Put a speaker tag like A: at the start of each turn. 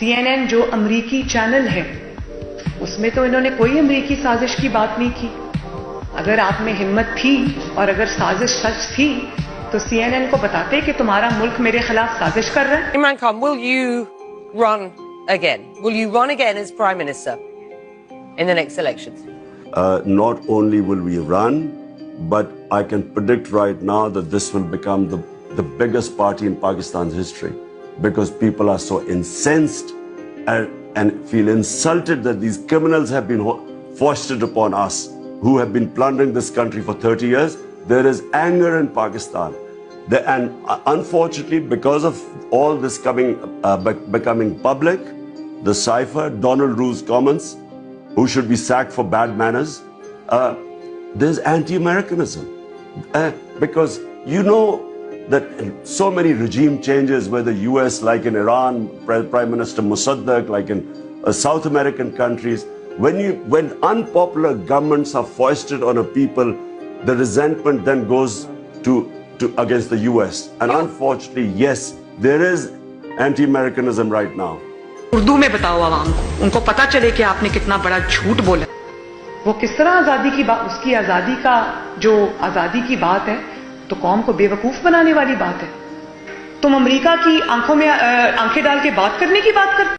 A: CNN जो अमरीकी channel है उसमें तो इन्होंने कोई अमरीकी साजिश की बात नहीं की। अगर आप में हिम्मत थी और अगर साजिश सच थी तो CNN को बताते कि तुम्हारा मुल्क मेरे खिलाफ साजिश कर रहा है।
B: Imran Khan, will you run again? Will you run again as Prime Minister in the next elections?
C: Not only will we run, but I can predict right now that this will become the biggest party in Pakistan's history, because people are so incensed and feel insulted that these criminals have been foisted upon us, who have been plundering this country for 30 years. There is anger in Pakistan. And unfortunately, because of all this becoming public, the cipher, Donald Ru's comments, who should be sacked for bad manners, there's anti-Americanism. Because you know that so many regime changes, whether US, like in Iran, Prime Minister Mossadegh, like in South American countries, when unpopular governments are foisted on a people, the resentment then goes to against the US. And unfortunately, yes, there is anti-Americanism right now.
A: Urdu में बताओ आवाम को, उनको पता चले कि आपने कितना बड़ा झूठ बोला। वो किस तरह आजादी की बात, उसकी आजादी का जो आजादी की बात है तो कौम को बेवकूफ बनाने वाली बात है। तुम अमेरिका की आंखों में आंखें डाल के बात करने की बात करते